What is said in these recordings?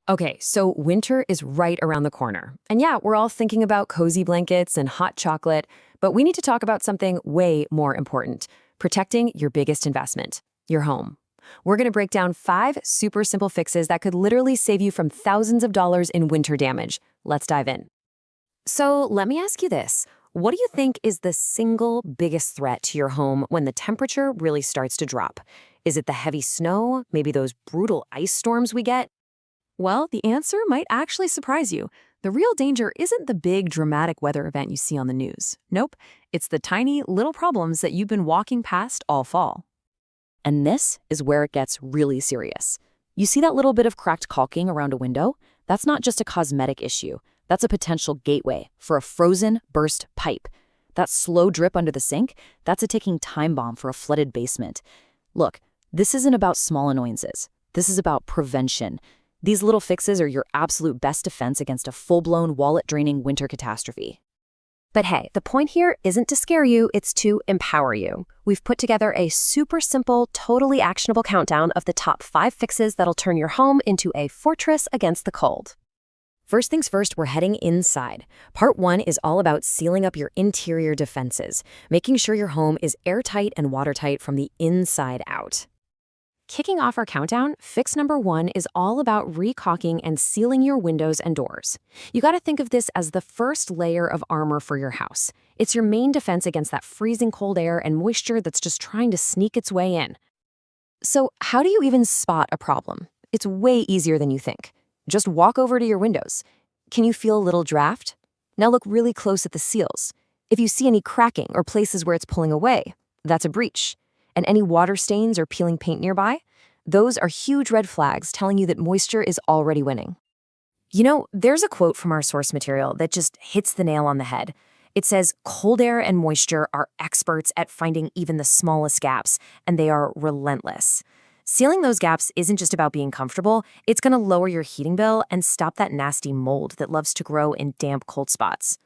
Okay, so winter is right around the corner. And yeah, we're all thinking about cozy blankets and hot chocolate, but we need to talk about something way more important: protecting your biggest investment, your home. We're going to break down 5 super simple fixes that could literally save you from thousands of dollars in winter damage. Let's dive in. So let me ask you this. What do you think is the single biggest threat to your home when the temperature really starts to drop? Is it the heavy snow, maybe those brutal ice storms we get? Well, the answer might actually surprise you. The real danger isn't the big dramatic weather event you see on the news. Nope, it's the tiny little problems that you've been walking past all fall. And this is where it gets really serious. You see that little bit of cracked caulking around a window? That's not just a cosmetic issue. That's a potential gateway for a frozen burst pipe. That slow drip under the sink, that's a ticking time bomb for a flooded basement. Look, this isn't about small annoyances. This is about prevention. These little fixes are your absolute best defense against a full-blown wallet-draining winter catastrophe. But hey, the point here isn't to scare you, it's to empower you. We've put together a super simple, totally actionable countdown of the top 5 fixes that'll turn your home into a fortress against the cold. First things first, we're heading inside. Part 1 is all about sealing up your interior defenses, making sure your home is airtight and watertight from the inside out. Kicking off our countdown, fix number 1 is all about re-caulking and sealing your windows and doors. You gotta think of this as the first layer of armor for your house. It's your main defense against that freezing cold air and moisture that's just trying to sneak its way in. So how do you even spot a problem? It's way easier than you think. Just walk over to your windows. Can you feel a little draft? Now look really close at the seals. If you see any cracking or places where it's pulling away, that's a breach. And any water stains or peeling paint nearby, those are huge red flags telling you that moisture is already winning. You know, there's a quote from our source material that just hits the nail on the head. It says, "Cold air and moisture are experts at finding even the smallest gaps, and they are relentless." Sealing those gaps isn't just about being comfortable, it's gonna lower your heating bill and stop that nasty mold that loves to grow in damp, cold spots.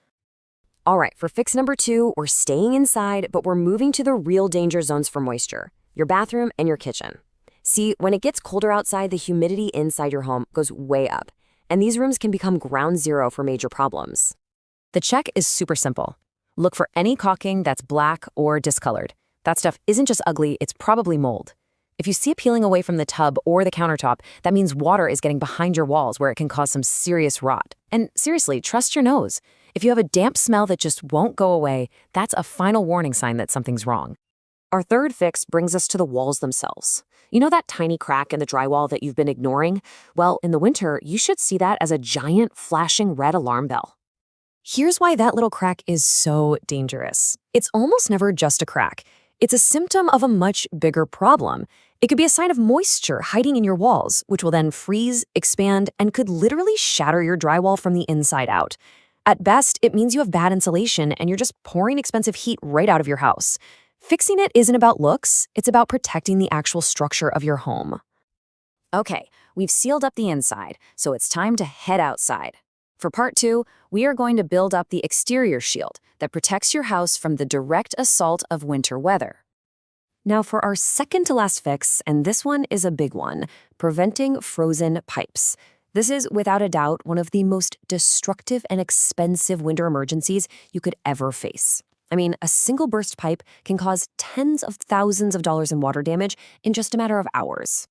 All right, for fix number 2, we're staying inside, but we're moving to the real danger zones for moisture: your bathroom and your kitchen. See, when it gets colder outside, the humidity inside your home goes way up, and these rooms can become ground zero for major problems. The check is super simple. Look for any caulking that's black or discolored. That stuff isn't just ugly, it's probably mold. If you see it peeling away from the tub or the countertop, that means water is getting behind your walls where it can cause some serious rot. And seriously, trust your nose. If you have a damp smell that just won't go away, that's a final warning sign that something's wrong. Our third fix brings us to the walls themselves. You know that tiny crack in the drywall that you've been ignoring? Well, in the winter, you should see that as a giant flashing red alarm bell. Here's why that little crack is so dangerous. It's almost never just a crack. It's a symptom of a much bigger problem. It could be a sign of moisture hiding in your walls, which will then freeze, expand, and could literally shatter your drywall from the inside out. At best, it means you have bad insulation and you're just pouring expensive heat right out of your house. Fixing it isn't about looks, it's about protecting the actual structure of your home. Okay, we've sealed up the inside, so it's time to head outside. For part 2, we are going to build up the exterior shield that protects your house from the direct assault of winter weather. Now for our second to last fix, and this one is a big one: preventing frozen pipes. This is, without a doubt, one of the most destructive and expensive winter emergencies you could ever face. I mean, a single burst pipe can cause tens of thousands of dollars in water damage in just a matter of hours.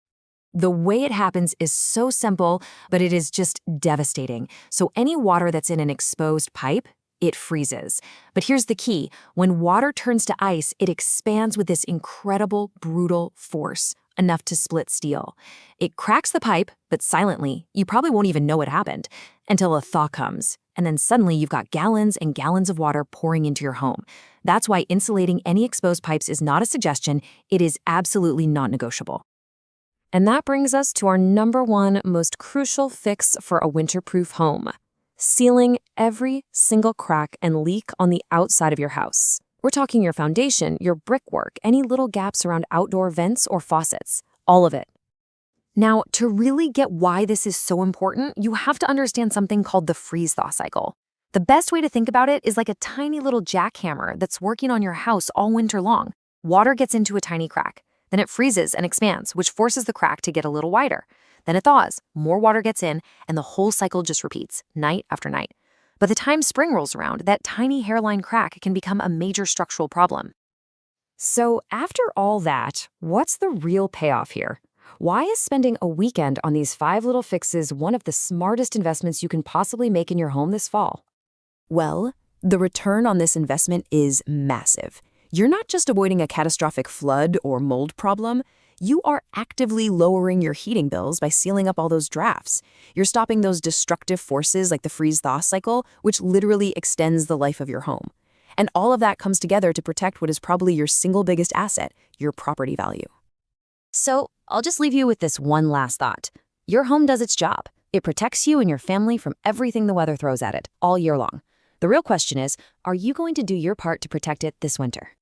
The way it happens is so simple, but it is just devastating. So any water that's in an exposed pipe, it freezes. But here's the key: when water turns to ice, it expands with this incredible, brutal force, enough to split steel. It cracks the pipe, but silently. You probably won't even know it happened until a thaw comes. And then suddenly you've got gallons and gallons of water pouring into your home. That's why insulating any exposed pipes is not a suggestion, it is absolutely not negotiable. And that brings us to our number 1 most crucial fix for a winterproof home: sealing every single crack and leak on the outside of your house. We're talking your foundation, your brickwork, any little gaps around outdoor vents or faucets, all of it. Now, to really get why this is so important, you have to understand something called the freeze-thaw cycle. The best way to think about it is like a tiny little jackhammer that's working on your house all winter long. Water gets into a tiny crack. Then it freezes and expands, which forces the crack to get a little wider. Then it thaws, more water gets in, and the whole cycle just repeats, night after night. By the time spring rolls around, that tiny hairline crack can become a major structural problem. So after all that, what's the real payoff here? Why is spending a weekend on these 5 little fixes one of the smartest investments you can possibly make in your home this fall? Well, the return on this investment is massive. You're not just avoiding a catastrophic flood or mold problem, you are actively lowering your heating bills by sealing up all those drafts. You're stopping those destructive forces like the freeze-thaw cycle, which literally extends the life of your home. And all of that comes together to protect what is probably your single biggest asset, your property value. So, I'll just leave you with this one last thought. Your home does its job. It protects you and your family from everything the weather throws at it all year long. The real question is, are you going to do your part to protect it this winter?